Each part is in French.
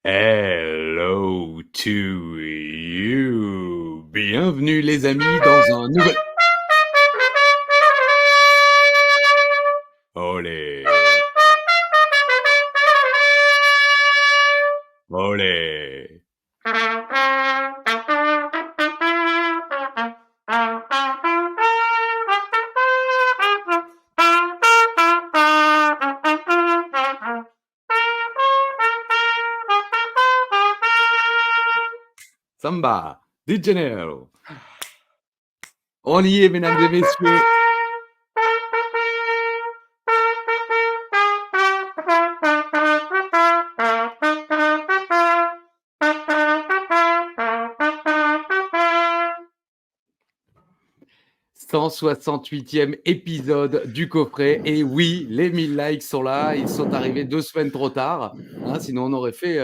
Hello to you. Bienvenue les amis dans un nouvel... Olé. Olé. Samba de Janeiro. On y est, mesdames et messieurs. « 168e épisode du coffret. Et oui, les 1000 likes sont là. Ils sont arrivés 2 semaines trop tard. Hein, sinon, on aurait fait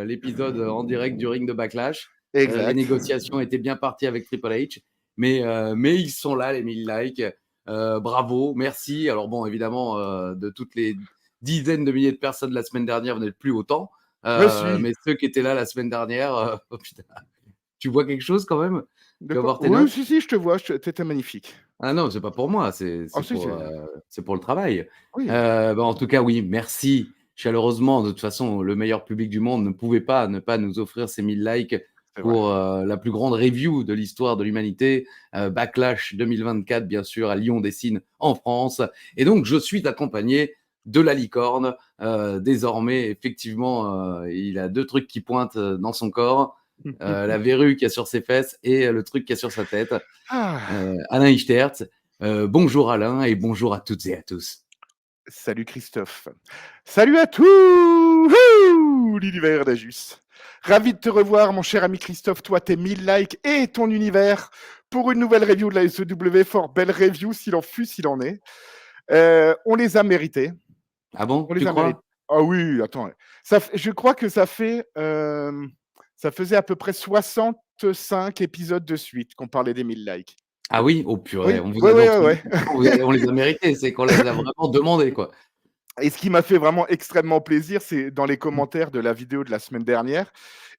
l'épisode en direct du ring de Backlash. Les Exact. négociations étaient bien parties avec Triple H. Mais ils sont là, les 1000 likes. Bravo, merci. Alors bon, évidemment, de toutes les dizaines de milliers de personnes la semaine dernière, vous n'êtes plus autant. Mais ceux qui étaient là la semaine dernière, oh putain. Tu vois quelque chose quand même? De Tu vas quoi? voir tes Oui, notes? si, je te vois, t'étais magnifique. Ah non, c'est pas pour moi, c'est Ah c'est si, pour, c'est heu, c'est pour le travail. oui, En tout cas, oui, merci chaleureusement. De toute façon, le meilleur public du monde ne pouvait pas ne pas nous offrir ces 1000 likes c'est vrai. pour, la plus grande review de l'histoire de l'humanité, Backlash 2024, bien sûr, à Lyon-Dessines, en France. Et donc, je suis accompagné de la licorne. Désormais, effectivement, il a 2 trucs qui pointent, dans son corps, la verrue qu'il y a sur ses fesses et le truc qu'il y a sur sa tête. Ah! Alain Ichtertz. Bonjour Alain et bonjour à toutes et à tous. Salut Christophe. Salut à tous! L'univers d'Ajus. Ravi de te revoir, mon cher ami Christophe, toi, tes 1000 likes et ton univers pour une nouvelle review de la SEW. Fort belle review, s'il en fut, s'il en est. On les a mérités. Ah bon, On tu les a mérités. crois? Ah oui, attends. Je crois que ça faisait à peu près 65 épisodes de suite qu'on parlait des 1000 likes. Ah oui? Oh purée, Oui, on vous oui, a oui, donc oui, on les a mérités, c'est qu'on les a vraiment demandés, quoi. et ce qui m'a fait vraiment extrêmement plaisir, c'est dans les commentaires de la vidéo de la semaine dernière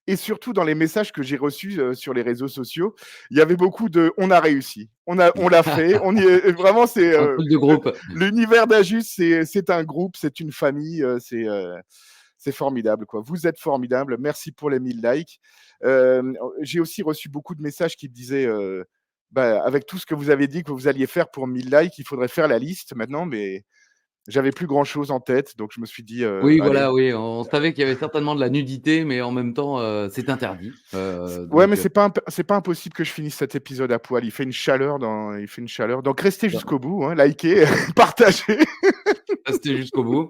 et surtout dans les messages que j'ai reçus, sur les réseaux sociaux. Il y avait beaucoup de: «On a réussi, on l'a fait, on y est». Vraiment, Un truc de groupe. l'univers d'Ajus, c'est un groupe, c'est une famille, c'est formidable, quoi. Vous êtes formidables. Merci pour les 1000 likes. J'ai aussi reçu beaucoup de messages qui me disaient, bah, avec tout ce que vous avez dit que vous alliez faire pour 1000 likes, il faudrait faire la liste maintenant, mais j'avais plus grand chose en tête, donc je me suis dit, Oui, allez. voilà, oui, on savait qu'il y avait certainement de la nudité, mais en même temps, c'est interdit. Ouais, mais Donc c'est pas impossible que je finisse cet épisode à poil. Il fait une chaleur. Donc restez jusqu'au bout, hein, likez, partagez. restez jusqu'au bout.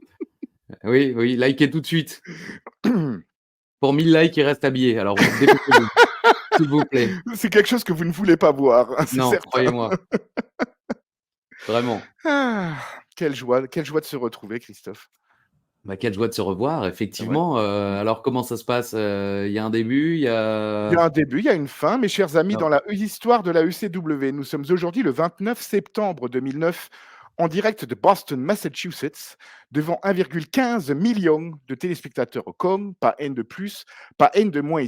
Oui, oui, likez tout de suite. Pour 1000 likes, il reste habillé, alors dépêchez-vous, s'il vous plaît. C'est quelque chose que vous ne voulez pas voir, hein, c'est Non, certain. croyez-moi, vraiment. Ah, quelle joie de se retrouver, Christophe. Bah, quelle joie de se revoir, C'est vrai. effectivement. Mmh. Alors comment ça se passe? Il y a un début? Il y Il y a a un début, il y a une fin, mes chers amis, non. dans la histoire de la ECW. Nous sommes aujourd'hui le 29 septembre 2009, en direct de Boston, Massachusetts, devant 1,15 million de téléspectateurs comme, pas N de plus, pas N de moins.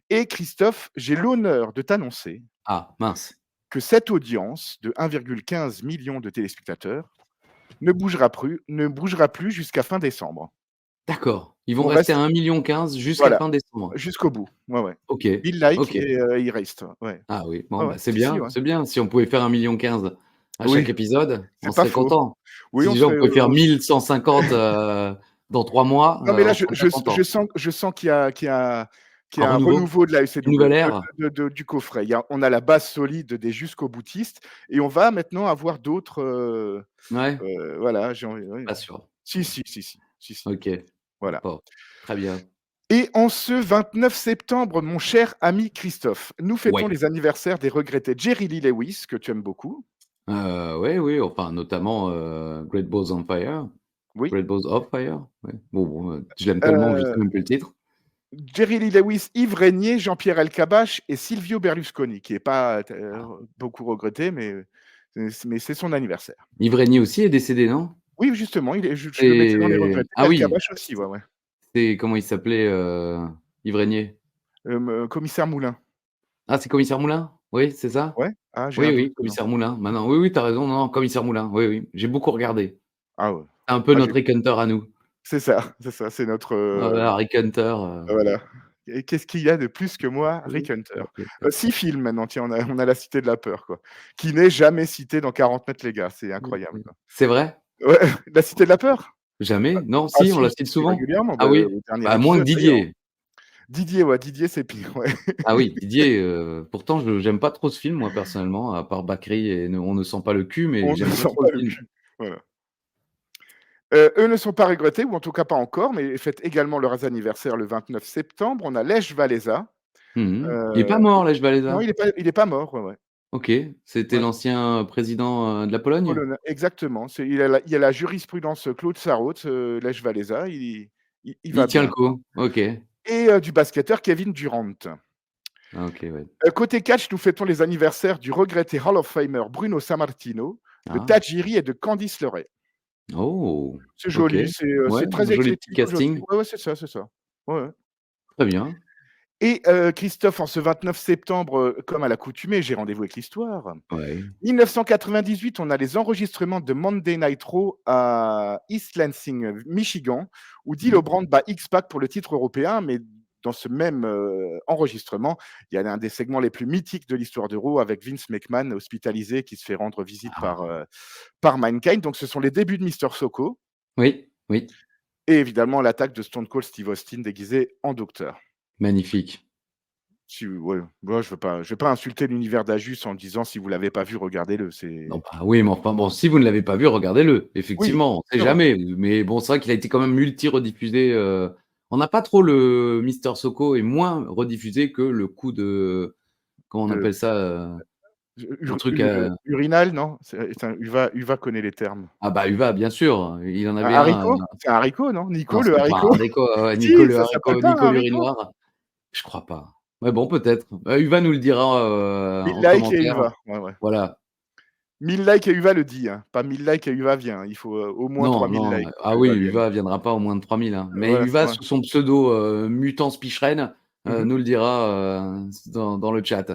Et Christophe, j'ai l'honneur de t'annoncer Ah mince. que cette audience de 1,15 million de téléspectateurs ne bougera plus jusqu'à fin décembre. D'accord. Ils vont On rester à reste, 1,15 000 jusqu'à voilà, fin décembre. jusqu'au bout. Ouais, ouais. OK, 1000 likes OK. et il reste. Ouais. Ah oui, Ouais, bon, ouais. bah, c'est Si, si, bien, ouais. c'est bien. Si on pouvait faire 1,15 million à Oui. chaque épisode, on C'est pas serait faux. content. Oui, Si on déjà on serait, pouvait faire 1 150 dans 3 mois, non, mais là, on serait bien content. je sens qu'il y Un a un renouveau? renouveau de la Une nouvelle ECW, ère? du coffret. On a la base solide des jusqu'au-boutistes et on va maintenant avoir d'autres, Ouais? voilà, j'ai envie, oui. Pas sûr. Si, si, si, si, si, si, OK. voilà. Bon, très bien. Et en ce 29 septembre, mon cher ami Christophe, nous fêtons Ouais. les anniversaires des regrettés Jerry Lee Lewis, que tu aimes beaucoup. Oui, oui, enfin notamment, Great Balls on Fire. Oui. Great Balls of Fire? Ouais. Bon, je l'aime tellement que je sais Heu même plus le titre. Jerry Lee Lewis, Yves Régnier, Jean-Pierre Elkabbach et Silvio Berlusconi, qui est pas Ah. beaucoup regretté, mais c'est son anniversaire. Yves Régnier aussi est décédé, non? Oui, justement, il est je le mettais dans les Et retraités. ah oui, Elkabbach aussi, ouais, ouais. c'est comment il s'appelait, Yves Régnier? Commissaire Moulin. Ah, c'est Commissaire Moulin? Oui, c'est ça? Ouais? Ah, j'ai Oui, un doute, oui, non. Commissaire Moulin. Maintenant, oui, oui, tu as raison, non, Commissaire Moulin, oui, oui, j'ai beaucoup regardé. Ah ouais. C'est un peu Ah j'ai notre Rick Hunter à nous. c'est ça, c'est notre, Voilà, Rick Hunter, voilà. Et qu'est-ce qu'il y a de plus que moi, Rick Hunter? 6 films maintenant, tiens, on a La Cité de la peur, quoi, qui n'est jamais cité dans 40 mètres les gars, c'est incroyable, quoi. C'est vrai? Ouais, La Cité de la peur? Jamais? Non, Ah si, on si, la je le cite cite souvent? régulièrement, Ah bah, oui? au dernier Bah, moins que épisode d'ailleurs. Didier. Didier, ouais, Didier c'est pire, ouais. Ah oui, Didier, pourtant je j'aime pas trop ce film moi personnellement, à part Bakri et On ne sent pas le cul, mais On ne j'aime pas sent trop le pas le film. cul, voilà. Eux ne sont pas regrettés, ou en tout cas pas encore, mais fêtent également leurs anniversaires le 29 septembre. On a Lech Walesa, Il est pas heu, mort, Lech non, Walesa? il est pas mort, ouais, ouais. OK, c'était Ouais, l'ancien président, de la Pologne? polonais, exactement. Il a la jurisprudence Claude Sarraute, Lech Walesa, il va Il tient le bien, quoi. coup? OK. Et du basketteur Kevin Durant. Ah OK, ouais. Côté catch, nous fêtons les anniversaires du regretté Hall of Famer Bruno Sammartino, de Ah. Tajiri et de Candice LeRae. Oh! C'est OK. joli, Ouais, c'est très un joli petit éclectique aujourd'hui. casting. Ouais, ouais, c'est ça, c'est ça. Ouais, ouais. Très bien. Et Christophe, en ce 29 septembre, comme à l'accoutumée, j'ai rendez-vous avec l'histoire. Ouais. 1998, on a les enregistrements de Monday Night Raw à East Lansing, Michigan, où Mmh. D'Lo Brown bat X-Pac pour le titre européen, mais dans ce même, enregistrement, il y a l'un des segments les plus mythiques de l'histoire de Raw avec Vince McMahon hospitalisé qui se fait rendre visite Ah. par Mankind. Donc ce sont les débuts de Mister Soko Oui, oui, et évidemment l'attaque de Stone Cold Steve Austin déguisé en docteur. magnifique. Si ouais, moi je vais pas insulter l'univers d'Ajus en disant: «Si vous l'avez pas vu, regardez-le», Non, c'est bah, oui, mais enfin bon, si vous ne l'avez pas vu, regardez-le, oui, effectivement, on sait c'est vrai. jamais, mais bon, c'est vrai qu'il a été quand même multi-rediffusé, on n'a pas trop le Mister Soko est moins rediffusé que le coup de comment on De appelle ça, le ur truc, u urinal, non? C'est un Uva connaît les termes. ah bah, Uva, bien sûr, il en Un avait un, haricot? C'est un haricot, non? non, Nico le c'était pas un haricot? haricot, ouais, Nico Si, le ça s'appelle haricot, pas un Nico haricot? l'urinoir, je crois pas. Mais bon, peut-être, Uva nous le dira, Mille en likes et commentaire, Uva, ouais, ouais. voilà. 1000 likes et Uva le dit, hein, pas 1000 likes et Uva vient, il faut, au moins Non, 3000 non, likes pour ah que oui, Uva vienne. Uva viendra pas au moins de 3000, hein. Mais Voilà, c'est Uva vrai. sous son pseudo, Mutant Spicheren, Mmh mh. nous le dira, dans le chat.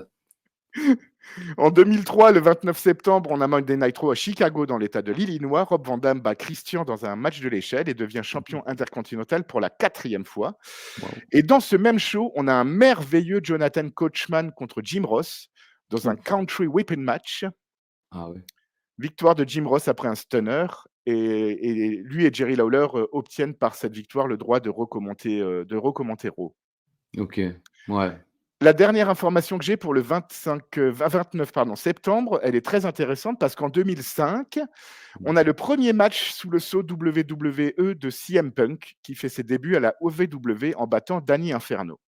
En 2003, le 29 septembre, on a Monday Night Raw à Chicago, dans l'État de l'Illinois. Rob Van Dam bat Christian dans un match de l'échelle et devient champion intercontinental pour la 4e fois. Waouh. Et dans ce même show, on a un merveilleux Jonathan Coachman contre Jim Ross dans un Ouf. country whipping match. Ah ouais. Victoire de Jim Ross après un stunner. Et lui et Jerry Lawler obtiennent par cette victoire le droit de recommander Raw. OK. Ouais. La dernière information que j'ai pour le 29 pardon, septembre, elle est très intéressante parce qu'en 2005, on a le premier match sous le sceau WWE de CM Punk qui fait ses débuts à la OVW en battant Danny Inferno.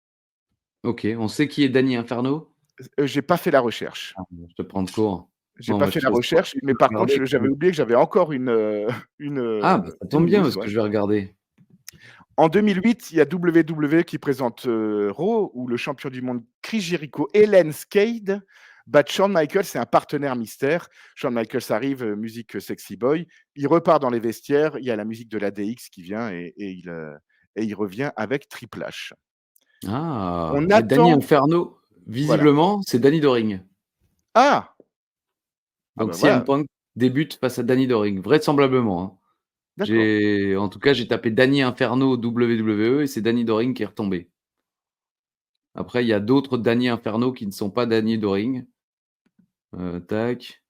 OK, on sait qui est Danny Inferno? J'ai pas fait la recherche. Ah, je te prends de court. J'ai Bon, pas moi, fait je la te laisse recherche, tranquille mais de par contre, regarder, j'avais oublié que j'avais encore une, ah, bah, ça une tombe bien news, parce que ouais. je vais regarder. En 2008, il y a WWE qui présente, Raw où le champion du monde Chris Jericho et Lance Cade battent Shawn Michaels, c'est un partenaire mystère. Shawn Michaels arrive, musique, Sexy Boy. Il repart dans les vestiaires, il y a la musique de l'ADX qui vient et il revient avec Triple H. Ah! On Et Danny attend Inferno, voilà. visiblement, c'est Danny Doring. Ah! Ah Donc bah, CM voilà, Punk débute face à Danny Doring, vraisemblablement, hein. d'accord. En tout cas, j'ai tapé Danny Inferno WWE et c'est Danny Doring qui est retombé. Après, il y a d'autres Danny Inferno qui ne sont pas Danny Doring. Tac.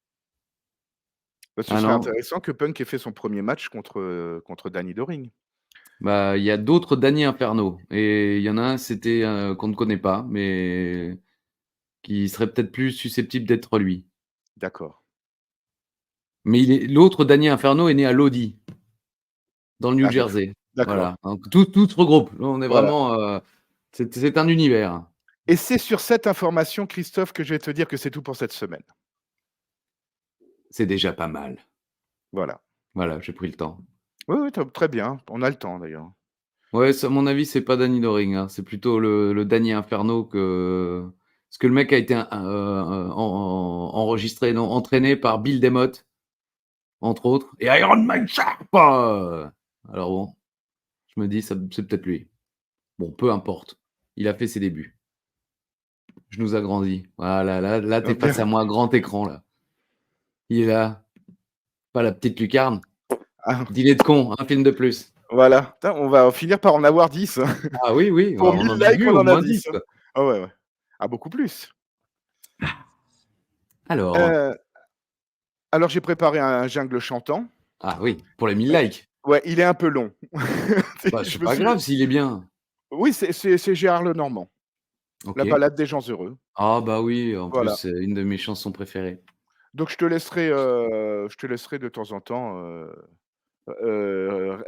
Bah, ce Ah serait non, intéressant que Punk ait fait son premier match contre Danny Doring. bah, il y a d'autres Danny Inferno et il y en a un, c'était, qu'on ne connaît pas, mais qui serait peut-être plus susceptible d'être lui. D'accord. Mais l'autre Danny Inferno est né à Lodi, dans le New Ah d'accord, Jersey. d'accord, Voilà, donc tout se regroupe. Là, on est voilà. vraiment, c'est un univers. Et c'est sur cette information, Christophe, que je vais te dire que c'est tout pour cette semaine. C'est déjà pas mal. Voilà. Voilà, j'ai pris le temps. Oui, oui, très bien. On a le temps d'ailleurs. Ouais, ça, à mon avis, c'est pas Danny Doring, hein, c'est plutôt le Danny Inferno que parce que le mec a été enregistré, non, entraîné par Bill DeMott, entre autres, et Iron Man Sharp. Alors bon, je me dis, c'est peut-être lui. Bon, peu importe. il a fait ses débuts. Je nous agrandis. Voilà, là, t'es face à Bien. moi, grand écran, là. Il est là, pas la petite lucarne. Ah, Dîner de con, un film de plus. voilà. Putain, on va finir par en avoir 10. Ah oui, oui, Pour bah, on 1000 en a likes, vu on au en a moins 10. 10, quoi. Ah ouais, ouais. Ah, beaucoup plus. Alors, Heu, alors j'ai préparé un jungle chantant. ah oui, pour les 1000 Heu, likes. ouais, il est un peu long. Bah, Je c'est me pas suis grave s'il est bien. Oui, c'est Gérard Lenormand, La OK. balade des gens heureux. Ah bah oui, en plus, Voilà. c'est une de mes chansons préférées. Donc je te laisserai de temps en temps,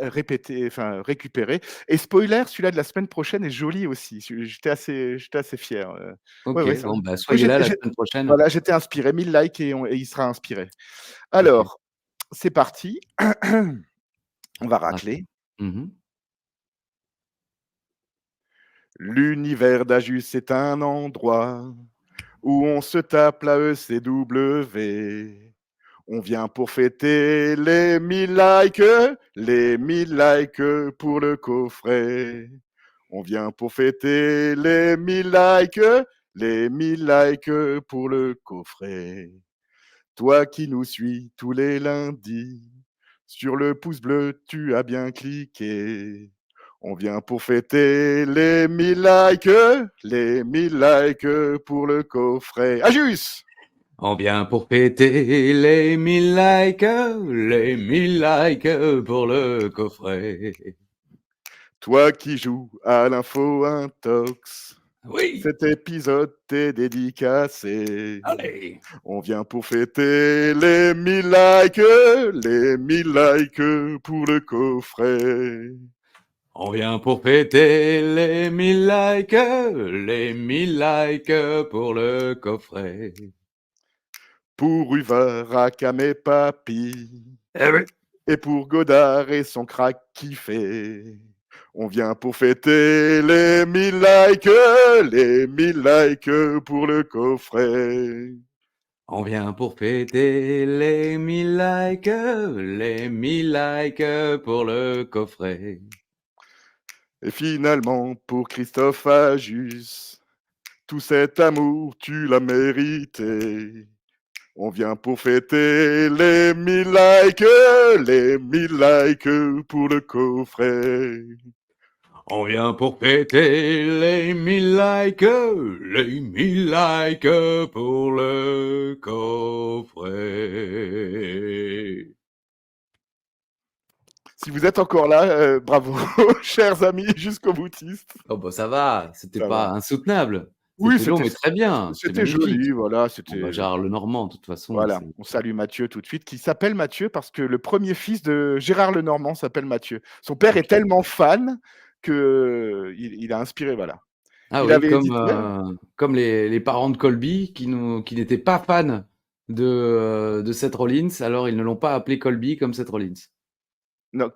répéter, enfin récupérer. Et spoiler, celui-là de la semaine prochaine est joli aussi. J'étais assez fier, ouais, OK, ouais, ça bon, bah, oui, soyez là la semaine prochaine. voilà, j'étais inspiré. 1000 likes et il sera inspiré. OK. Alors, c'est parti. On va Ah, racler. mmh. L'univers d'Ajus est un endroit où on se tape la ECW. On vient pour fêter les 1000 likes pour le coffret. On vient pour fêter les 1000 likes pour le coffret. Toi qui nous suis tous les lundis, sur le pouce bleu, tu as bien cliqué. On vient pour fêter les 1000 likes pour le coffret. Ajus! On vient pour fêter les 1000 likes pour le coffret. Toi qui joues à l'info intox, Oui, cet épisode t'est dédicacé. allez! On vient pour fêter les 1000 likes pour le coffret. On vient pour fêter les 1000 likes pour le coffret. Pour Uva, Rakam et Papy, Eh oui. et pour Godard et son crack kiffé. On vient pour fêter les 1000 likes pour le coffret. On vient pour fêter les 1000 likes pour le coffret. Et finalement, pour Christophe Ajus, tout cet amour, tu l'as mérité. On vient pour fêter les 1000 likes pour le coffret. On vient pour fêter les 1000 likes pour le coffret. Si vous êtes encore là, bravo, chers amis jusqu'au boutiste. Oh bah ça va, c'était Ça pas va. insoutenable. Oui, C'était long, mais très bien, c'était c'était magnifique. joli, voilà, Bon bah c'était Gérard Lenormand, de toute façon, voilà. c'est On salue Mathieu tout de suite, qui s'appelle Mathieu parce que le premier fils de Gérard Lenormand s'appelle Mathieu. Son père est OK. tellement fan qu'il a inspiré, voilà. Ah Il oui, avait comme, dit ouais, comme les parents de Colby qui n'étaient pas fans de Seth Rollins, alors ils ne l'ont pas appelé Colby comme Seth Rollins. non,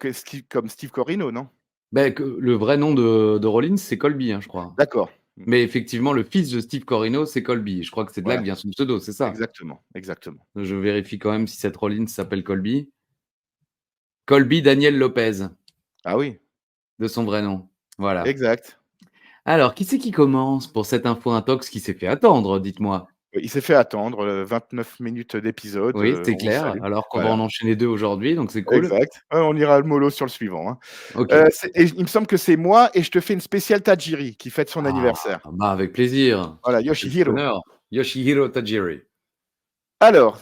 comme Steve Corino, non? Beh, que le vrai nom de Rollins, c'est Colby, hein, je crois. D'accord. Mais effectivement, le fils de Steve Corino, c'est Colby. Je crois que c'est de là Ouais, que vient son pseudo, c'est ça? exactement, exactement. Je vérifie quand même si Seth Rollins s'appelle Colby. Colby Daniel Lopez, Ah oui, de son vrai nom. Voilà. exact. Alors, qui c'est qui commence pour cette info intox qui s'est fait attendre, dites-moi? Il s'est fait attendre, 29 minutes d'épisode, Oui, c'est on le clair, salue. alors qu'on va Voilà, en enchaîner 2 aujourd'hui, donc c'est cool. exact. Ouais, on ira mollo sur le suivant, hein. OK. Et il me semble que c'est moi et je te fais une spéciale Tajiri qui fête son Ah, anniversaire. bah, avec plaisir. Voilà, Quel Yoshihiro. honneur. Yoshihiro Tajiri. Alors,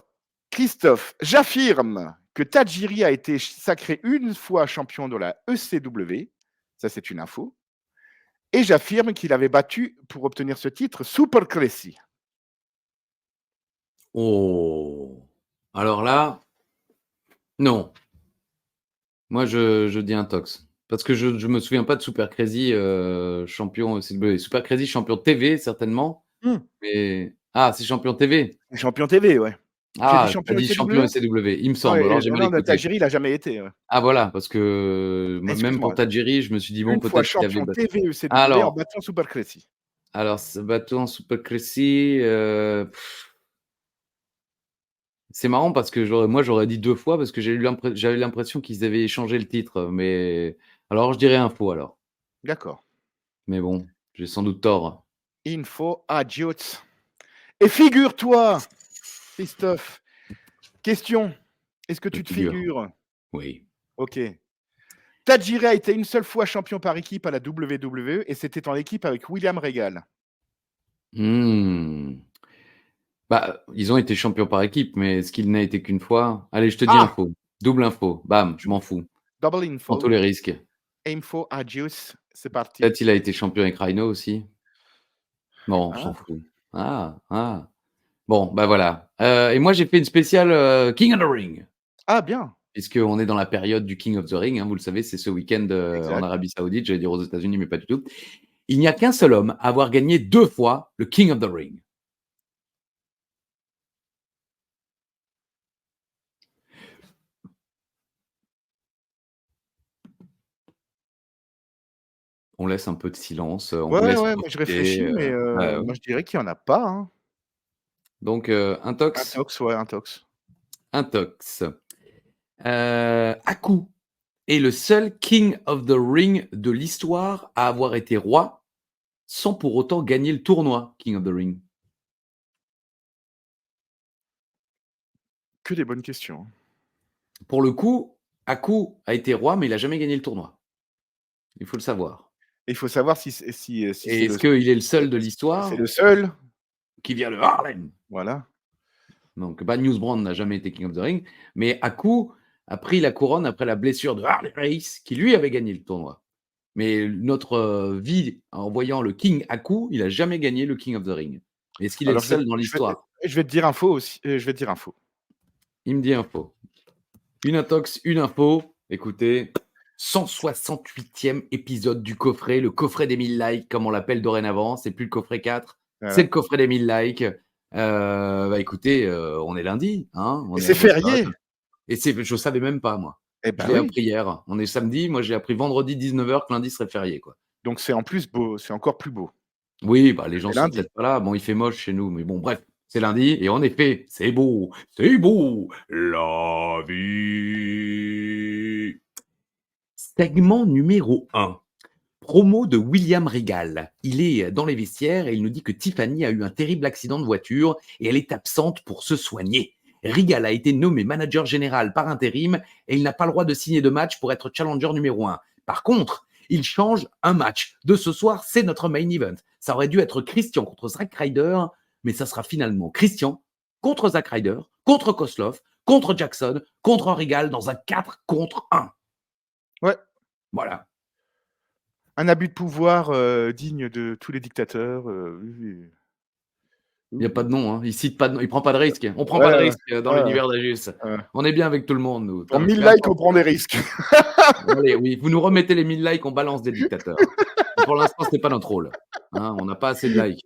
Christophe, j'affirme que Tajiri a été sacré une fois champion de la ECW. Ça, c'est une info. Et j'affirme qu'il avait battu, pour obtenir ce titre, Super Cressy. Oh! Alors là, non. Moi, je dis intox. Parce que je me souviens pas de Super Crazy, champion CW. Super Crazy, champion TV certainement, Mmh. mais ah, c'est champion TV? Champion TV, ouais. J'ai dit Ah, tu as champion dit champion ECW? SCW, il me Non, semble, alors j'ai mal non, écouté. Tajiri, il a jamais été, ouais. Ah voilà, parce que même pour Excuse-moi. Tajiri, je me suis dit: «Bon, Une fois peut-être qu'il avait champion bat» TV ECW en alors battant Super Cressy. ce battant Super Crazy, c'est marrant parce que j'aurais dit 2 fois parce que j'avais l'impression qu'ils avaient échangé le titre, mais alors je dirais info alors, D'accord. mais bon. J'ai sans doute tort. Info adios. Et figure-toi, Christophe, question, est-ce que Je tu te figure. figures? Oui. OK. Tajiri a été une seule fois champion par équipe à la WWE et c'était en équipe avec William Regal. Mmh. Bah, ils ont été champions par équipe, mais est-ce qu'il n'a été qu'une fois? Allez, je te dis Ah! info. Double info. Bam, je m'en fous. Double Je prends tous info, les risques. info adios, c'est parti. Peut-être il a été champion avec Rhino aussi? Bon, on s'en Ah, fout. Ah, ah. Bon, bah, voilà. Et moi, j'ai fait une spéciale, King of the Ring, ah bien, puisqu'on est dans la période du King of the Ring, hein, vous le savez, c'est ce week-end, en exact. Arabie Saoudite, j'allais dire aux États-Unis, mais pas du tout. Il n'y a qu'un seul homme à avoir gagné 2 fois le King of the Ring. On laisse un peu de silence, on Ouais, vous laisse ouais, moi je profiter, réfléchis, mais ouais, ouais. moi je dirais qu'il y en a pas, hein. Donc, intox, Intox, ouais, intox. intox. Haku est le seul King of the Ring de l'histoire à avoir été roi, sans pour autant gagner le tournoi King of the Ring. Que des bonnes questions, hein. Pour le coup, Haku a été roi, mais il a jamais gagné le tournoi. Il faut le savoir. Et il faut savoir si Et c'est est-ce qu'il est le c'est seul de c'est le l'histoire seul, qui vient de Harlem? voilà. Donc, Bad News Brown n'a jamais été King of the Ring, mais Haku a pris la couronne après la blessure de Harley Race, qui lui avait gagné le tournoi. Mais notre vie, en voyant le King Haku, il a jamais gagné le King of the Ring. Est-ce qu'il est le Alors seul dans l'histoire? je vais te dire info aussi, je vais te dire info. Il me dit info. Une intox, une info. Écoutez, 168e épisode du coffret, le coffret des 1000 likes, comme on l'appelle dorénavant. C'est plus le coffret 4, c'est Voilà. le coffret des 1000 likes. Bah écoutez, on est lundi, hein, Et on est c'est à Boston. férié! Et je savais même pas, moi. Eh Je ben l'ai oui, appris hier. On est samedi, moi j'ai appris vendredi 19h que lundi serait férié, quoi. donc c'est en plus beau, c'est encore plus beau. Oui, bah, les gens C'est sont lundi. peut-être pas là. Bon, il fait moche chez nous, mais bon, bref, c'est lundi et en effet, c'est beau, la vie. Segment numéro 1. Promo de William Regal. Il est dans les vestiaires et il nous dit que Tiffany a eu un terrible accident de voiture et elle est absente pour se soigner. Regal a été nommé manager général par intérim et il n'a pas le droit de signer de match pour être challenger numéro 1. Par contre, il change un match. De ce soir, c'est notre main event. Ça aurait dû être Christian contre Zack Ryder, mais ça sera finalement Christian contre Zack Ryder, contre Koslov, contre Jackson, contre Regal dans un 4 contre 1. Ouais, Voilà. un abus de pouvoir, digne de tous les dictateurs, oui, oui. Il n'y a Oui, pas de oui. nom, hein. Il cite pas de nom, il prend pas de risque. On prend pas Ouais, de ouais, risque dans ouais, l'univers d'Agius. ouais. On est bien avec tout le monde, nous. Pour 1000 Peu likes, on importe. prend des risques. Allez, oui, vous nous remettez les 1000 likes, on balance des dictateurs. Pour l'instant, c'est pas notre rôle. Hein, on n'a pas assez de likes.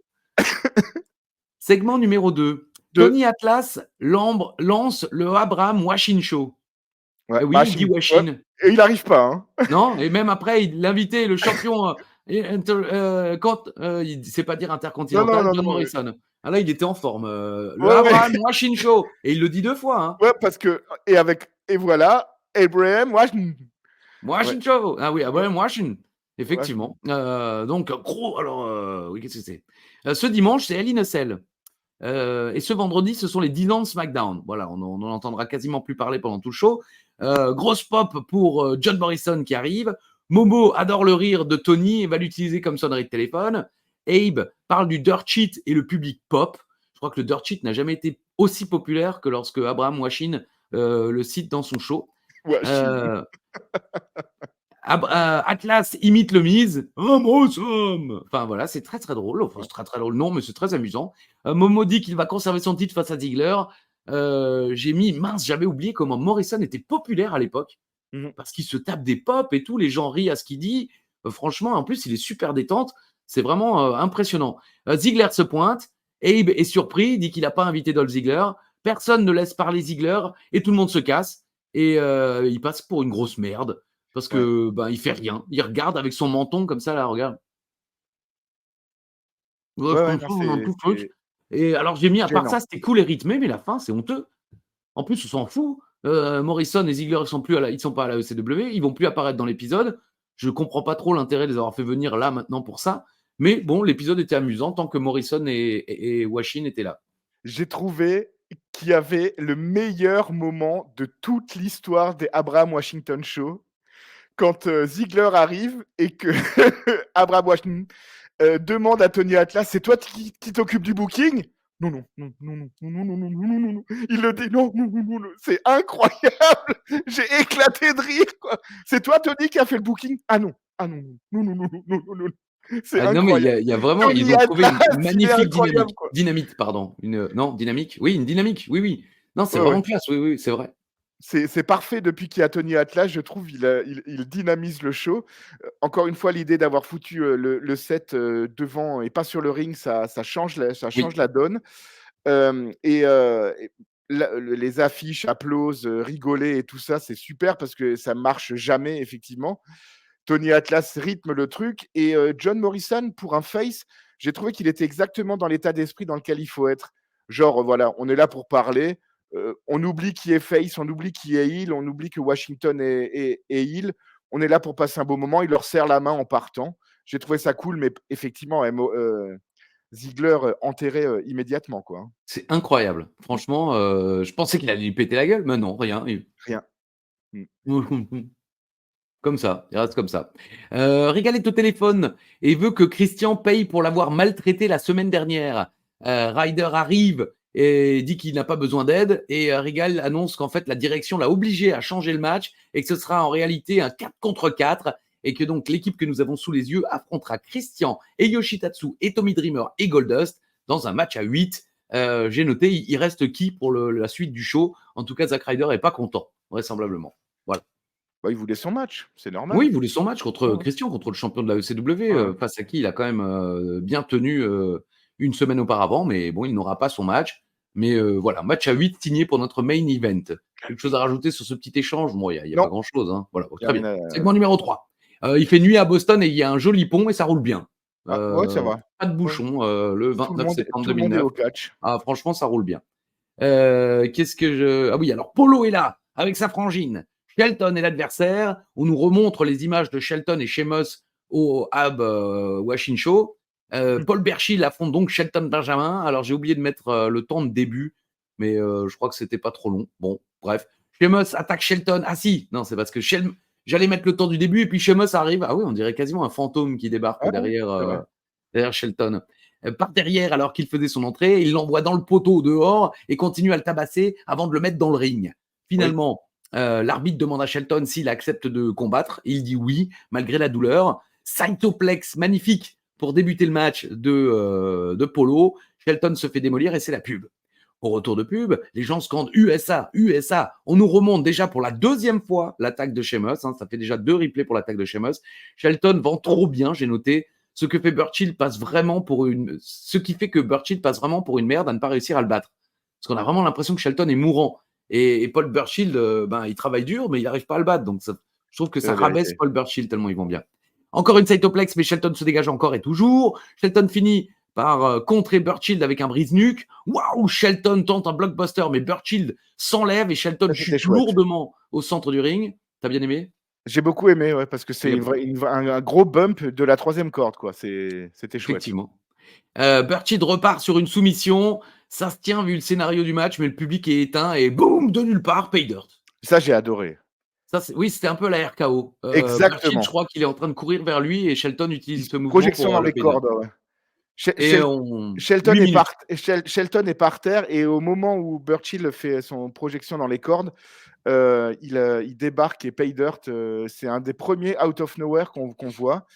Segment numéro 2. 2. Tony Atlas lance le Abraham Washin Show. Ouais, Et oui, il dit machine. Ouais, Washin. et il arrive pas, hein. Non, et même après, l'invité, le champion, il sait pas dire Non, non, intercontinental, non, John non, Morrison. Ah là, il était en forme. Le ouais, ouais, Abraham Washin Show. Et il le dit 2 fois. Hein. ouais, parce que et voilà, Abraham, ouais, ouais, Washington Show. Ah oui, ouais, Abraham Washington. ouais, Effectivement. Donc, gros, alors, oui, qu'est-ce que c'est ce dimanche, c'est Hell in a Cell. Et ce vendredi, ce sont les 10 ans de SmackDown. Voilà, on n'en entendra quasiment plus parler pendant tout le show. Grosse pop pour John Morrison qui arrive. Momo adore le rire de Tony et va l'utiliser comme sonnerie de téléphone. Abe parle du dirt sheet et le public pop. Je crois que le dirt sheet n'a jamais été aussi populaire que lorsque Abraham Washington le cite dans son show. Washington. Euh, Atlas imite le Miz. I'm awesome. Enfin voilà, c'est très très drôle. Enfin, c'est très très drôle, non, mais c'est très amusant. Momo dit qu'il va conserver son titre face à Ziggler. J'ai mis mince, j'avais oublié comment Morrison était populaire à l'époque Mmh. parce qu'il se tape des pop et tout, les gens rient à ce qu'il dit. Franchement, en plus, il est super détente. C'est vraiment impressionnant. Ziggler se pointe. Abe est surpris, dit qu'il n'a pas invité Dolph Ziggler. Personne ne laisse parler Ziggler et tout le monde se casse. Et il passe pour une grosse merde parce Ouais, que il fait rien. Il regarde avec son menton comme ça, là, regarde. Ouais, ouais, ouais, comme non, ça, on a un tout truc. c'est Et alors, j'ai mis, à part gênant. ça, c'était cool et rythmé, mais la fin, c'est honteux. En plus, on s'en fout. Morrison et Ziggler, ils sont pas à la ECW, ils vont plus apparaître dans l'épisode. Je comprends pas trop l'intérêt de les avoir fait venir là maintenant pour ça. Mais bon, l'épisode était amusant tant que Morrison et Washin étaient là. J'ai trouvé qu'il y avait le meilleur moment de toute l'histoire des Abraham Washington Show quand, Ziggler arrive et que Abraham Washington, demande à Tony Atlas: «C'est toi qui t'occupes du booking?» «Non, non, non, non, non, non, non, non, non, non, non, non». Il le dit: «Non, non, non, non, non». C'est incroyable! J'ai éclaté de rire, quoi. «C'est toi, Tony, qui a fait le booking?» «Ah non, ah non, non, non, non, non, non, non, non, non». C'est Ah non, mais incroyable. il y a vraiment, ils Tony ont trouvé une Atlas, il est magnifique incroyable, dynamique. quoi. Dynamite, pardon. Non, dynamique? Oui, une dynamique. Oui, oui. Non, c'est Ouais, ouais. vraiment classe. Oui, oui, c'est vrai. C'est parfait depuis qu'il y a Tony Atlas, je trouve, il dynamise le show. Encore une fois, l'idée d'avoir foutu, le set, devant et pas sur le ring, ça change Oui. la donne. Et les affiches, applause, rigoler et tout ça, c'est super parce que ça marche jamais effectivement. Tony Atlas rythme le truc et John Morrison pour un face, j'ai trouvé qu'il était exactement dans l'état d'esprit dans lequel il faut être. Genre, voilà, on est là pour parler, on oublie qui est face, on oublie qui est heel, on oublie que Washington est heel. On est là pour passer un beau moment, il leur serre la main en partant. J'ai trouvé ça cool, mais effectivement, Ziggler, enterré, immédiatement, quoi, hein. C'est incroyable. Franchement, je pensais qu'il allait lui péter la gueule, mais non, rien. Rien. Mmh. Comme ça, il reste comme ça. Regal est au téléphone et veut que Christian paye pour l'avoir maltraité la semaine dernière. Ryder arrive et dit qu'il n'a pas besoin d'aide et Regal annonce qu'en fait la direction l'a obligé à changer le match et que ce sera en réalité un 4 contre 4 et que donc l'équipe que nous avons sous les yeux affrontera Christian et Yoshitatsu et Tommy Dreamer et Goldust dans un match à 8. J'ai noté, il reste qui pour la suite du show? En tout cas, Zack Ryder n'est pas content, vraisemblablement. Voilà. Bah, il voulait son match, c'est Oui, normal. il voulait son match contre Ouais, ouais. Christian, contre le champion de la ECW, Ouais, ouais. face à qui il a quand même, bien tenu, une semaine auparavant, mais bon, il n'aura pas son match. Mais, voilà, match à 8 signé pour notre main event. Quelque chose à rajouter sur ce petit échange? Bon, il y a pas Non, grand-chose, hein. Voilà, il y a très bien. rien Segment à numéro 3. Il fait nuit à Boston et il y a un joli pont et ça roule bien. ah ouais, ça va. Pas de Ouais. bouchon, le 29 septembre Tout le monde est 2009. au catch. Ah franchement, ça roule bien. Qu'est-ce que je. Ah oui, alors Polo est là, avec sa frangine. Shelton est l'adversaire. On nous remontre les images de Shelton et Sheamus au Ab Washin Show. Paul Berchill affronte donc Shelton Benjamin. Alors j'ai oublié de mettre le temps de début, mais je crois que c'était pas trop long. Bon, bref. Sheamus attaque Shelton. Ah si, non, c'est parce que j'allais mettre le temps du début et puis Sheamus arrive. Ah oui, on dirait quasiment un fantôme qui débarque Ouais, ouais, derrière, c'est vrai. derrière Shelton. Par derrière, alors qu'il faisait son entrée, il l'envoie dans le poteau dehors et continue à le tabasser avant de le mettre dans le ring. Oui. Finalement, l'arbitre demande à Shelton s'il accepte de combattre. Il dit oui, malgré la douleur. Cytoplex magnifique pour débuter le match de Polo. Shelton se fait démolir et c'est la pub. Au retour de pub, les gens scandent USA, USA. On nous remonte déjà pour la deuxième fois l'attaque de Sheamus. Hein, ça fait déjà 2 replays pour l'attaque de Sheamus. Shelton vend trop bien, j'ai noté. Ce que fait Burchill passe vraiment pour une. Ce qui fait que Burchill passe vraiment pour une merde à ne pas réussir à le battre. Parce qu'on a vraiment l'impression que Shelton est mourant. Et Paul Burchill, ben, il travaille dur, mais il n'arrive pas à le battre. Donc je trouve que C'est ça la rabaisse vérité. Paul Burchill tellement ils vont bien. Encore une cytoplex, mais Shelton se dégage encore et toujours. Shelton finit par contrer Burchill avec un brise-nuque. Waouh, Shelton tente un blockbuster, mais Burchill s'enlève et Shelton Ça, c'était chute chouette. lourdement au centre du ring. T'as bien aimé? J'ai beaucoup aimé, ouais, parce que Il c'est y a un gros bump de la 3e corde, quoi. C'était chouette. Effectivement. Burchid repart sur une soumission. Ça se tient vu le scénario du match, mais le public est éteint et boum, de nulle part, pay dirt. Ça, j'ai adoré. Ça, oui, c'était un peu la RKO. Burchid, je Exactement. crois qu'il est en train de courir vers lui et Shelton utilise ce mouvement Projection pour dans le les pay dirt. cordes, ouais. She Et Shel on 8 minutes. Shelton est par terre et au moment où Burchill fait son projection dans les cordes, il débarque et pay dirt, c'est un des premiers out of nowhere qu'on voit.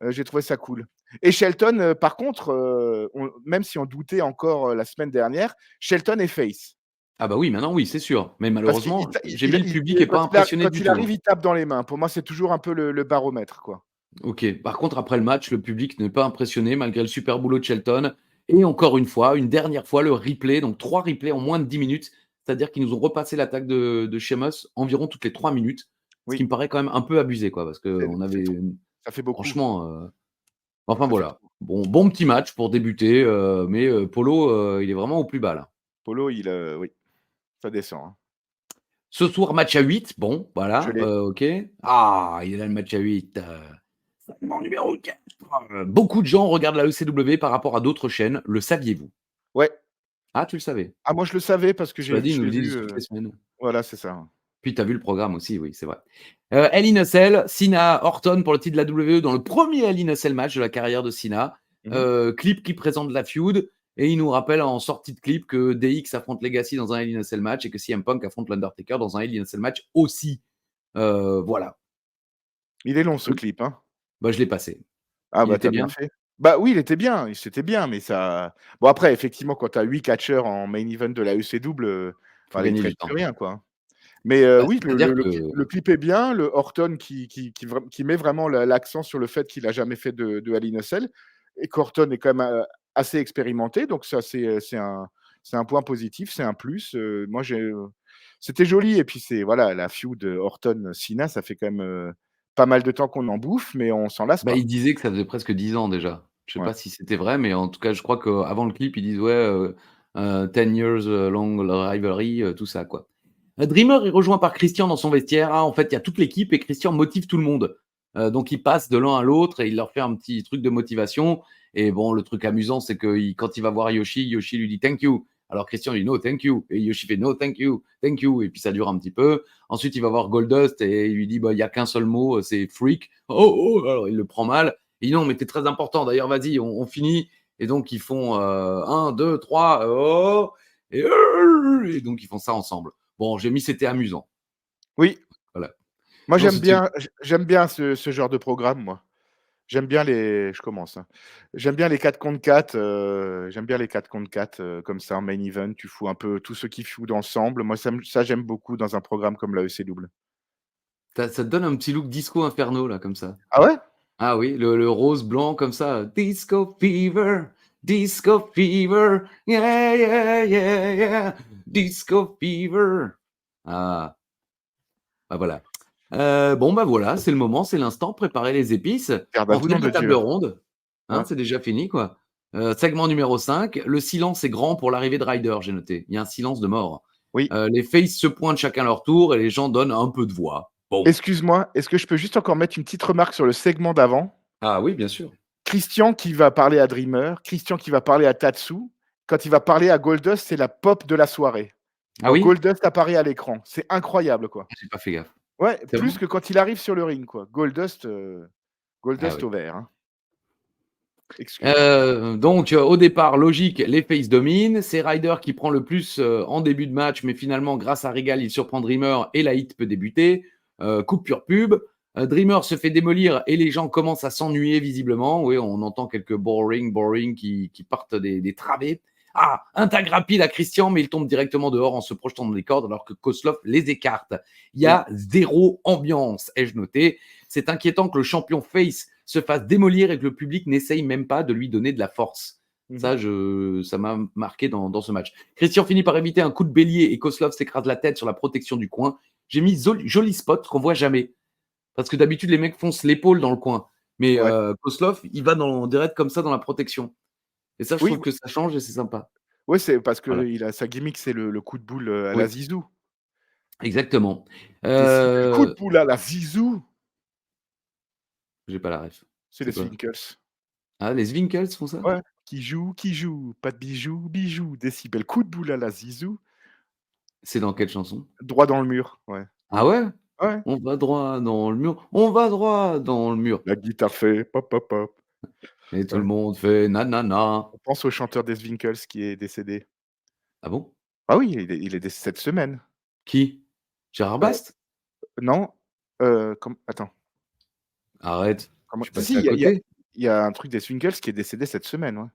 J'ai trouvé ça cool et Shelton, par contre, même si on doutait encore, la semaine dernière, Shelton est face. Ah bah oui, maintenant oui, c'est sûr. Mais Parce qu'il malheureusement, ta j'ai mis le public est pas impressionné quand du il tout. Hein. arrive, il tape dans les mains. Pour moi, c'est toujours un peu le baromètre, quoi. Ok. Par contre, après le match, le public n'est pas impressionné malgré le super boulot de Shelton. Et encore une fois, une dernière fois, le replay, donc 3 replays en moins de 10 minutes. C'est-à-dire qu'ils nous ont repassé l'attaque de Sheamus environ toutes les 3 minutes. Ce qui Oui, me paraît quand même un peu abusé, quoi. Parce qu'on c'est avait. trop. Ça fait beaucoup, Franchement. Enfin ça fait voilà. trop. Bon petit match pour débuter. Mais Polo, il est vraiment au plus bas là. Polo, oui, ça descend, hein. Ce soir, match à 8. Bon, Je voilà. l'ai. Ok. Ah, il est là le match à 8. Segment numéro 4. Beaucoup de gens regardent la ECW par rapport à d'autres chaînes. Le saviez-vous? Ouais. Ah, tu le savais? Ah moi je le savais parce que Cela dit, ils je nous l'ai le vu, disent toutes les semaines. voilà, c'est ça. Puis tu as vu le programme aussi, oui, c'est vrai. Hell in a Cell, Cena, Orton pour le titre de la WWE dans le premier Hell in a Cell match de la carrière de Cena. Mmh. Clip qui présente la feud et il nous rappelle en sortie de clip que DX affronte Legacy dans un Hell in a Cell match et que CM Punk affronte l'Undertaker dans un Hell in a Cell match aussi. Voilà. Il est long ce clip, hein? Bah, je l'ai passé. Ah Il bah, tu était as bien bien? fait. Bah oui, il était bien, c'était bien, mais ça bon après effectivement quand tu as 8 catcheurs en main event de la ECW, Faut voilà, il te gagner du reste plus temps. rien, quoi, hein. Mais Bah, oui, c'est-à-dire que le clip est bien, le Orton qui met vraiment l'accent sur le fait qu'il a jamais fait de Hell in a Cell et qu'Orton est quand même, assez expérimenté, donc ça c'est un point positif, c'est un plus, moi c'était joli et puis c'est voilà, la feud, Orton-Cena, ça fait quand même, pas mal de temps qu'on en bouffe, mais on s'en lasse bah, pas. il disait que ça faisait presque 10 ans déjà. Je sais Ouais. pas si c'était vrai, mais en tout cas, je crois qu'avant le clip, ils disent: «Ouais, 10 years long rivalry», tout ça, quoi. Dreamer est rejoint par Christian dans son vestiaire. Ah, en fait, il y a toute l'équipe et Christian motive tout le monde. Donc il passe de l'un à l'autre et il leur fait un petit truc de motivation et bon, le truc amusant, c'est que quand il va voir Yoshi, Yoshi lui dit: «Thank you». Alors Christian lui dit: «No, thank you» et Yoshi fait: «No, thank you» et puis ça dure un petit peu. Ensuite, il va voir Goldust et il lui dit: «Bah, il y a qu'un seul mot, c'est freak». «Oh, oh!» Alors il le prend mal. Il dit: «Non, mais tu très important. D'ailleurs, vas-y, on finit». Et donc ils font 1, 2, 3, oh et donc ils font ça ensemble. Bon, j'ai mis c'était amusant. Oui, Voilà. moi Non, c'était j'aime bien ce genre de programme, moi. J'aime bien les je commence, hein. J'aime bien les 4 contre 4, j'aime bien les 4 contre 4, comme ça en main event, tu fous un peu tous ceux qui feudent ensemble. Moi ça j'aime beaucoup dans un programme comme la ECW. ça te donne un petit look disco inferno là, comme ça. Ah ouais? Ah oui, le rose blanc comme ça, disco fever, yeah, yeah, yeah, yeah, disco fever. Ah, bah voilà. Bon, bah voilà, c'est le moment, c'est l'instant, préparez les épices. Garde à On vous, refait nom de la table Dieu. ronde, hein, Ouais. c'est déjà fini quoi. Segment numéro 5, le silence est grand pour l'arrivée de Ryder, j'ai noté. Il y a un silence de mort. Oui. Les faces se pointent chacun leur tour et les gens donnent un peu de voix. Bon. Excuse-moi, est-ce que je peux juste encore mettre une petite remarque sur le segment d'avant? Ah oui, bien sûr. Christian qui va parler à Dreamer, Christian qui va parler à Tatsu. Quand il va parler à Goldust, c'est la pop de la soirée. Ah Quand oui? Goldust apparaît à l'écran, c'est incroyable, quoi. Ah, j'ai pas fait gaffe. Ouais, C'est plus bon? que quand il arrive sur le ring, quoi. Ah Goldust oui. au vert, hein. Excuse-moi. Donc, au départ, logique, les faces dominent. C'est Ryder qui prend le plus en début de match, mais finalement, grâce à Regal, il surprend Dreamer et la hit peut débuter. Coupure pub. Dreamer se fait démolir et les gens commencent à s'ennuyer visiblement. Oui, on entend quelques boring qui partent des travées. Ah, un tag rapide à Christian, mais il tombe directement dehors en se projetant dans les cordes alors que Koslov les écarte. Il y Oui. a zéro ambiance, ai-je noté. C'est inquiétant que le champion face se fasse démolir et que le public n'essaye même pas de lui donner de la force. Mmh. Ça m'a marqué dans ce match. Christian finit par éviter un coup de bélier et Koslov s'écrase la tête sur la protection du coin. J'ai mis joli spot qu'on voit jamais. Parce que d'habitude, les mecs foncent l'épaule dans le coin. Mais Ouais. Koslov, il va direct comme ça dans la protection. Et ça, je Oui, trouve que ça change et c'est sympa. ouais, c'est parce Voilà. qu'il a sa gimmick, c'est le coup de boule, à la Oui, Zizou. exactement. Décibel coup de boule à la Zizou, J'ai pas la ref. c'est les C'est quoi? Swinkels. Ah, les Zwinkels font ça? Ouais, qui joue, pas de bijoux, bijoux, décibel coup de boule à la Zizou, C'est dans quelle chanson? droit dans le mur, ouais. Ah ouais? Ouais, On va droit dans le mur, on va droit dans le mur. la guitare fait pop, pop, pop. Et tout le Ouais. monde fait nanana. On pense au chanteur des Swinkels qui est décédé. Ah bon? Ah oui, il est décédé cette semaine. Qui? Gérard Heu, Bast? non, attends, Arrête, comment je suis si, passé si, à côté. il y a un truc des Swinkels qui est décédé cette semaine, ouais.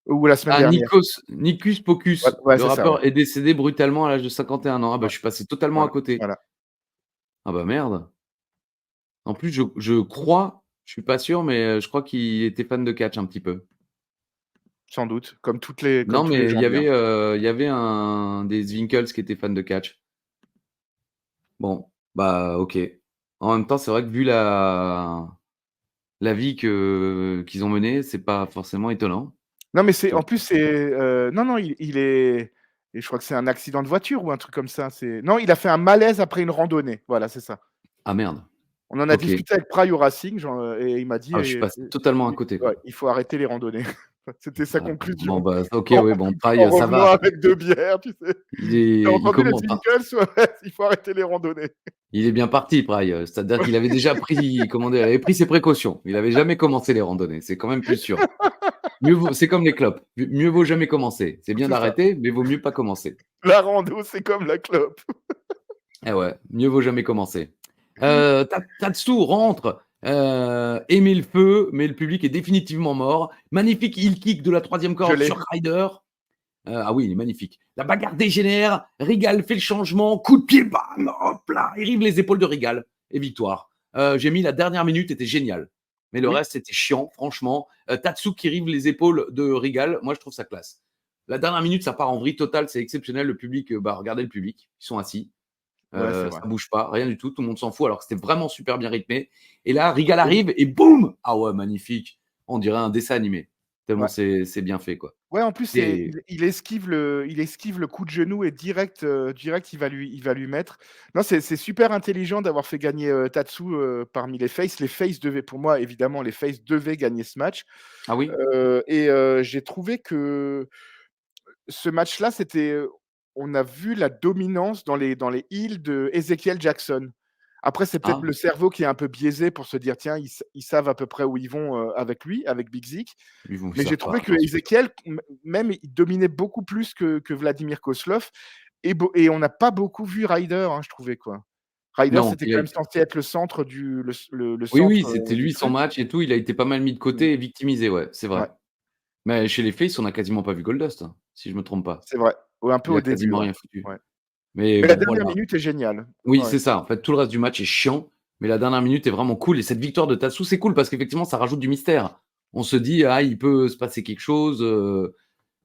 Ou la semaine Ah, dernière. Nicus Ouais, Pocus, ouais, le c'est ça, ouais. rappeur est décédé brutalement à l'âge de 51 ans. Ah bah, Ouais, je suis passé totalement à voilà, côté. voilà, Ah bah, merde. En plus, je crois, je suis pas sûr, mais je crois qu'il était fan de catch un petit peu. sans doute, comme Non, tous les mais gens bien. il y avait un des Zwinkels qui était fan de catch. Bon, bah, OK. En même temps, c'est vrai que vu la vie qu'ils ont menée, c'est pas forcément étonnant. Non, mais Tu vois? non, non, il est et je crois que c'est un accident de voiture ou un truc comme ça, non, il a fait un malaise après une randonnée, voilà, c'est ça. Ah merde. On en a Ok. discuté avec Pry au Racing, et il m'a dit, Ah, je suis passé totalement à côté, ouais, quoi. il faut arrêter les randonnées. C'était sa Ah, bon, conclusion. bah, ok, En oui, bon, en pareil, ça revenant va. avec 2 bières, tu sais? «Tu as Il entendu les commence, Twinkles? Ouais, il faut arrêter les randonnées». il est bien parti, Praille. C'est-à-dire qu'il avait déjà pris, comment dire, il avait pris ses précautions. Il avait jamais commencé les randonnées. C'est quand même plus sûr. C'est comme les clopes. Mieux vaut jamais commencer. C'est bien C'est ça. d'arrêter, mais vaut mieux pas commencer. La rando, c'est comme la clope. Eh ouais, mieux vaut jamais commencer. Tatsu rentre, et met le feu, mais le public est définitivement mort. Magnifique heel kick de la troisième Je corde l'ai. sur Ryder. Ah oui, il est magnifique. La bagarre dégénère. Rigal fait le changement. Coup de pied, bam, hop là. Il rive les épaules de Rigal. Et victoire. J'ai mis la dernière minute, était géniale. Mais le Oui, reste, c'était chiant, franchement. Tatsu qui rive les épaules de Rigal, moi, je trouve ça classe. La dernière minute, ça part en vrille totale, c'est exceptionnel. Le public, regardez le public, ils sont assis. ouais, c'est vrai. Ça bouge pas, rien du tout, tout le monde s'en fout, alors que c'était vraiment super bien rythmé. Et là, Rigal arrive et boum. Ah ouais, magnifique. On dirait un dessin animé. Tellement Ouais. c'est bien fait, quoi. Ouais, en plus, Et il esquive le coup de genou et direct, il va lui mettre. Non, c'est super intelligent d'avoir fait gagner, Tatsu, parmi les faces. Les faces devaient pour moi, évidemment, les faces devaient gagner ce match, ah oui? j'ai trouvé que ce match-là, on a vu la dominance dans les heels de Ezekiel Jackson. Après, c'est peut-être Ah, le cerveau qui est un peu biaisé pour se dire: «Tiens, ils savent à peu près où ils vont, avec lui, avec Big Zik». ils Mais j'ai savent trouvé pas, que j'en suis sûr. Ezekiel, même, il dominait beaucoup plus que Vladimir Kozlov, et on n'a pas beaucoup vu Ryder, hein, je trouvais, quoi. Ryder, Non, c'était quand même censé être le centre le oui, centre, oui, c'était du lui son truc. match et tout, il a été pas mal mis de Mmh. côté et victimisé, ouais, c'est vrai. Ouais, Mais chez les Face, on a quasiment pas vu Goldust, hein, si je me trompe pas. c'est vrai. Ouais, un peu Il au a début, quasiment ouais. rien foutu. Ouais. Mais Mais la bon, dernière voilà. minute est géniale. Oui, Ouais. c'est ça. En fait, tout le reste du match est chiant, mais la dernière minute est vraiment cool et cette victoire de Tatsu, c'est cool parce qu'effectivement, ça rajoute du mystère. On se dit: «Ah, il peut se passer quelque chose,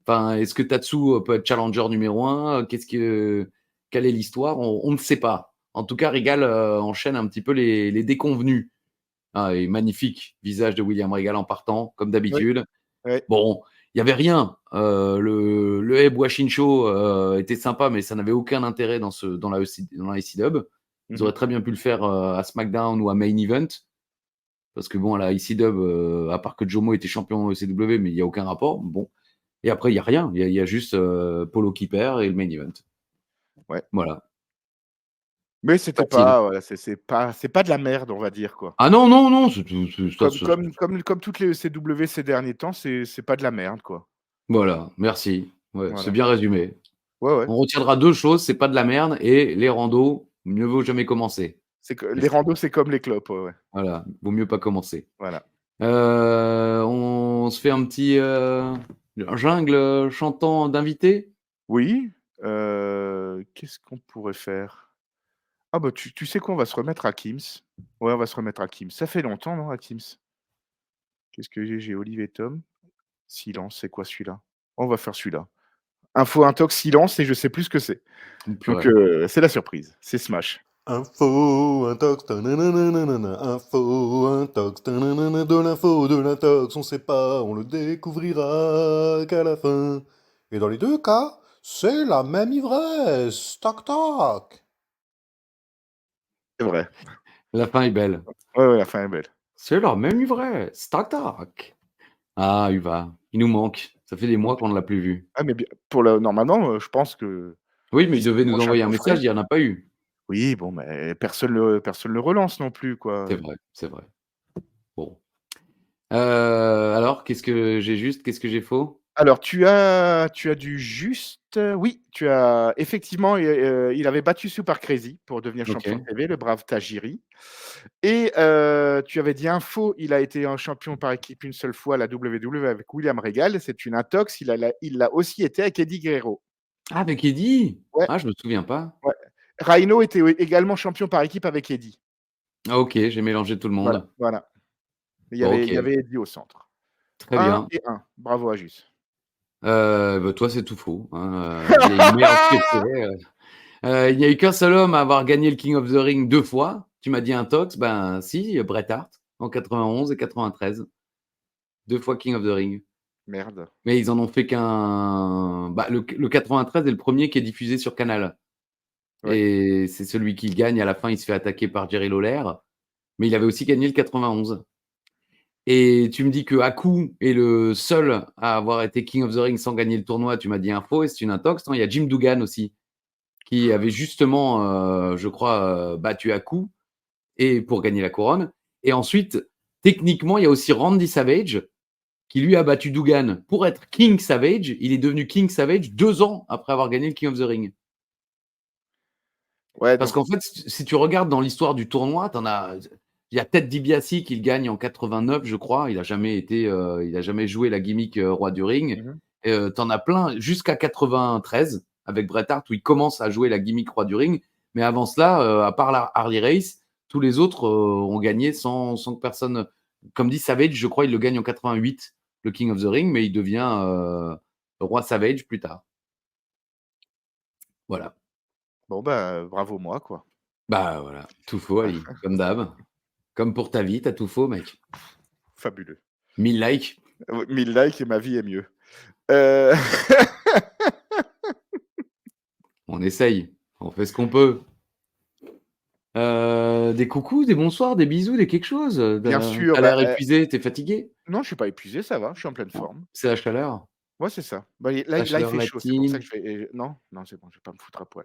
enfin, est-ce que Tatsu peut être challenger numéro 1? Quelle est l'histoire?» On ne sait pas. En tout cas, Regal, enchaîne un petit peu les déconvenus. Ah, et magnifique visage de William Regal en partant, comme Oui, d'habitude. ouais. Bon, il y avait rien. Le Abe Washin Show était sympa, mais ça n'avait aucun intérêt dans la ECW. Ils Mmh. auraient très bien pu le faire à SmackDown ou à Main Event. Parce que bon, à la ECW, à part que Jomo était champion ECW, mais il n'y a aucun rapport. Bon. Et après, il n'y a rien. Il y a juste Polo qui perd et le Main Event. Ouais. Voilà. Mais c'était Facile. pas, voilà, c'est pas de la merde, on va dire, quoi. Ah non, non, non, ça, Comme toutes les ECW ces derniers temps, c'est pas de la merde, quoi. voilà, merci. Ouais, c'est Voilà. bien résumé. Ouais, ouais. On retiendra 2 choses, c'est pas de la merde et les randos, mieux vaut jamais commencer. C'est que les Merci. randos, c'est comme les clopes, ouais, ouais. Voilà, vaut mieux pas commencer. Voilà. On se fait un petit, jungle, chantant d'invité? Oui, qu'est-ce qu'on pourrait faire? Ah bah, tu sais quoi? On va se remettre à Kim's. Ouais, on va se remettre à Kim's. Ça fait longtemps, non, à Kim's? Qu'est-ce que j'ai? J'ai Olive et Tom. Silence, c'est quoi celui-là? On va faire celui-là. Info Intox Silence, et je sais plus ce que c'est. Oh Donc, purée. c'est la surprise, c'est Smash. Info, intox, tananananana, info, intox, tananana, de l'intox, on sait pas, on le découvrira qu'à la fin. Et dans les deux cas, c'est la même ivresse, toc toc. C'est vrai. La fin est belle. Ouais, ouais, la fin est belle. C'est la même ivresse, tac tac. Ah, Uva, il nous manque. Ça fait des mois qu'on ne l'a plus vu. Ah mais bien pour le normalement, je pense que Oui, mais il d'ici devait le nous prochain envoyer un coffret, message, il y en a pas eu. oui, bon, mais personne le relance non plus, C'est quoi. vrai, c'est vrai. Bon. Alors, qu'est-ce que j'ai faux? Alors tu as du juste, oui, tu as effectivement, il avait battu Super Crazy pour devenir champion de OK. TV, le brave Tajiri, et tu avais dit un faux, il a été un champion par équipe une seule fois à la WWE avec William Regal, c'est une intox, il l'a aussi été avec Eddie Guerrero. Ah, avec Eddie? Ouais, Ah, je me souviens pas. ouais. Rhino était également champion par équipe avec Eddie. Ah OK, j'ai mélangé tout le Voilà, monde. voilà. Il y Bon, avait il y OK, avait Eddie au centre. très 1 bien. et 1. Bravo à Jus. Bah, toi, c'est tout faux, hein, il y a une merde qui est fait, il n'y a eu qu'un seul homme à avoir gagné le King of the Ring 2 fois. Tu m'as dit un tox, ben si, Bret Hart en 91 et 93, 2 fois King of the Ring. Merde. Mais ils en ont fait qu'un, bah, le 93 est le premier qui est diffusé sur Canal Oui. et c'est celui qui gagne à la fin, il se fait attaquer par Jerry Lawler mais il avait aussi gagné le 91. Et tu me dis que Haku est le seul à avoir été King of the Ring sans gagner le tournoi. Tu m'as dit info et c'est une intox. Non, il y a Jim Duggan aussi qui avait justement, je crois, battu Haku et pour gagner la couronne. Et ensuite, techniquement, il y a aussi Randy Savage qui lui a battu Duggan pour être King Savage. Il est devenu King Savage 2 ans après avoir gagné le King of the Ring. Ouais, Parce donc, qu'en fait, si tu regardes dans l'histoire du tournoi, il y a Ted DiBiase qui le gagne en 89, je crois. Il a jamais joué la gimmick roi du ring. T'en as plein jusqu'à 93 avec Bret Hart où il commence à jouer la gimmick roi du ring. Mais avant cela, à part la Harley Race, tous les autres ont gagné sans que personne. Comme dit Savage, je crois, il le gagne en 88, le King of the Ring, mais il devient roi Savage plus tard. Voilà. bon, bah, bravo moi, quoi. Bah voilà, tout faux, Ali, comme d'hab. Comme pour ta vie, t'as tout faux, mec. Fabuleux. 1000 likes. 1000 likes et ma vie est mieux. Euh, On essaye. On fait ce qu'on peut. Des coucous, des bonsoirs, des bisous, des quelque chose. Bien sûr, T'as bah, l'air épuisé, t'es fatigué. non, je suis pas épuisé, ça va, je suis en pleine Non, forme. c'est la chaleur. Ouais, c'est ça. Bah, là, La il chaleur fait chaud, c'est pour ça latine. que je vais. Non, non, c'est bon, je vais pas me foutre à poil.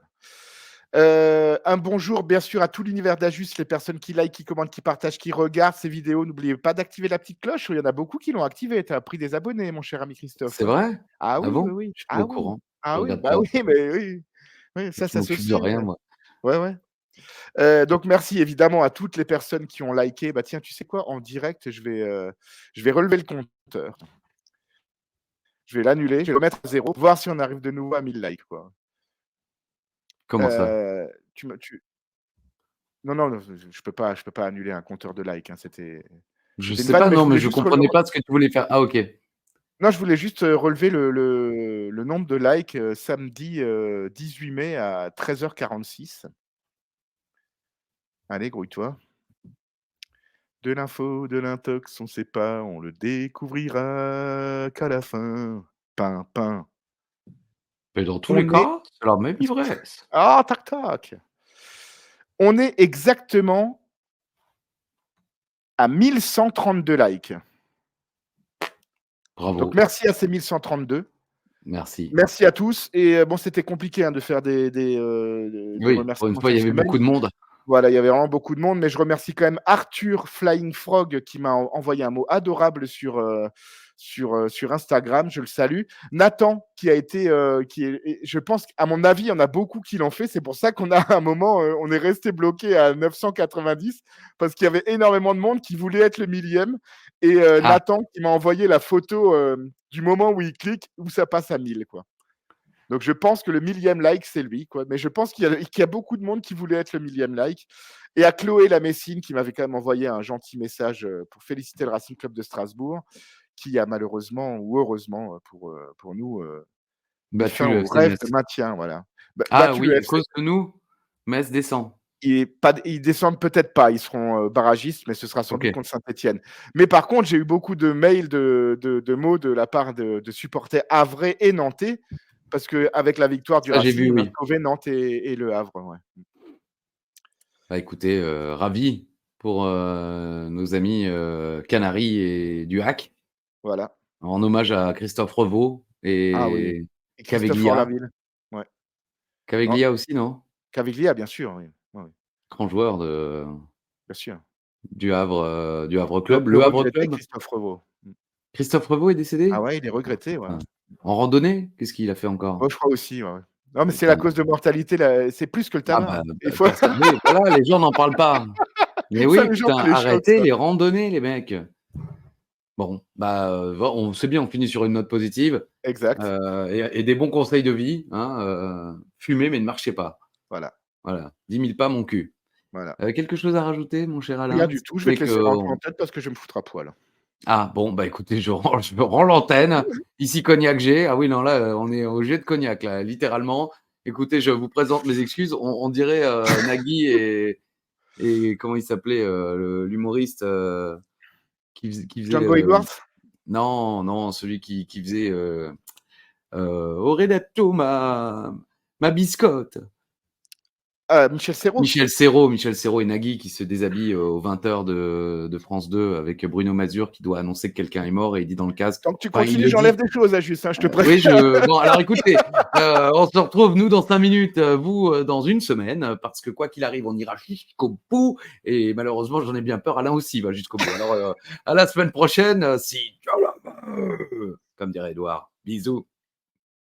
Un bonjour, bien sûr, à tout l'univers d'Ajus, les personnes qui like, qui commentent, qui partagent, qui regardent ces vidéos. N'oubliez pas d'activer la petite cloche. Il y en a beaucoup qui l'ont activée. Tu as pris des abonnés, mon cher ami Christophe. C'est vrai? Ah Ah oui, oui, bon? oui. Je suis pas Ah au oui. courant. Je Ah oui, regarde bah pas. oui, mais oui. Oui, ça Je se m'occupe de sait. rien, moi. Ouais, ouais. Donc merci évidemment à toutes les personnes qui ont liké. Bah tiens, tu sais quoi? En direct, je vais relever le compteur. Je vais l'annuler, je vais le mettre à 0, voir si on arrive de nouveau à 1000 likes, quoi. Comment ça? Tu me tu Non, non, je peux pas annuler un compteur de likes, hein, Je c'était une sais vanne, pas, mais je non, mais voulais je juste comprenais pas ce que tu voulais faire. Ah, OK. non, je voulais juste, relever le nombre de likes, samedi, 18 mai à 13h46. Allez, grouille-toi. De l'info, de l'intox, on sait pas, on le découvrira qu'à la fin. Pain, pain. Mais dans tous les On est cas, c'est la même ivresse. Ah, tac, tac! On est exactement à 1132 likes. Bravo. Donc merci à ces 1132. Merci. Merci à tous et bon, c'était compliqué, hein, de faire des Oui, pour une remerciements fois, il y cette avait semaine. beaucoup de monde. Voilà, il y avait vraiment beaucoup de monde, mais je remercie quand même Arthur Flying Frog qui m'a envoyé un mot adorable sur Instagram. Je le salue. Nathan qui a été, je pense qu'à mon avis, il y en a beaucoup qui l'ont fait. C'est pour ça qu'on a un moment, on est resté bloqué à 990 parce qu'il y avait énormément de monde qui voulait être le millième. Et Ah, Nathan qui m'a envoyé la photo du moment où il clique, où ça passe à 1000, quoi. Donc je pense que le millième like, c'est lui, quoi. Mais je pense qu'il y a beaucoup de monde qui voulait être le millième like. Et à Chloé la Messine, qui m'avait quand même envoyé un gentil message pour féliciter le Racing Club de Strasbourg, qui a malheureusement ou heureusement pour nous mis fin battu le au FC rêve Metz. de maintien. Voilà. Ah Battu le oui, à FC. cause de nous, Metz descend. Ils descendent peut-être pas, ils seront barragistes, mais ce sera sans doute OK. contre Saint-Etienne. Mais par contre, j'ai eu beaucoup de mails, de mots de la part de supporters havrais et nantais, parce qu'avec la victoire du Ça, j'ai vu, Racing, on a oui. sauvé Nantes et Le Havre. Ouais. Bah, écoutez, ravi pour, nos amis, Canaries et du Hack, Voilà. en hommage à Christophe Revaux Ah oui. et Et Christophe Caveglia. Orlaville. Ouais. Non, Caveglia aussi, non? Caviglia, bien sûr, oui. Ouais, ouais, Grand joueur bien sûr. Du Havre Le, Club. le Le Havre regretté Club? Christophe Revaux. Christophe Revaux est Ah décédé? ouais, il est regretté, ouais. Putain. En randonnée? Qu'est-ce qu'il a fait encore? Ouais, je crois aussi, ouais, ouais. Non, mais c'est la Putain. cause de mortalité, là, c'est plus que le Ah tabac, bah, hein. Il faut personne oui, voilà, les gens n'en parlent pas. Mais ça, oui, les gens, putain, ça les choque, arrêtez ça. les randonnées, les mecs. Bon, bah, on c'est bien, on finit sur une note positive, Exact. et des bons conseils de vie, hein, fumez mais ne marchez pas. Voilà, Voilà, 10 000 pas mon cul. voilà. Quelque chose à rajouter, mon cher Rien Alain? du Si tout, je ce vais n'est te laisser rendre qu'on l'antenne parce que je vais me foutre à poil. ah bon, bah, écoutez, je rends l'antenne. Ici Cognac G. Ah oui, non, là, on est au jet de cognac, là, littéralement. Écoutez, je vous présente mes excuses. On dirait, Nagui et comment il s'appelait, l'humoriste, qui faisait, Django Edwards? non, non, celui qui faisait, Aurait detto ma biscotte. Michel Serrault. Michel Serrault et Nagui qui se déshabillent aux 20h de France 2 avec Bruno Mazur qui doit annoncer que quelqu'un est mort et il dit dans le casque. Tant que tu Enfin, il continues, le j'enlève dit. des choses, Juste, je te Oui, préviens. bon, alors écoutez, on se retrouve, nous, dans 5 minutes, vous, dans une semaine, parce que quoi qu'il arrive, on ira jusqu'au bout. Et malheureusement, j'en ai bien peur, Alain aussi va jusqu'au bout. Alors, à la semaine prochaine, si... Comme dirait Edouard. Bisous.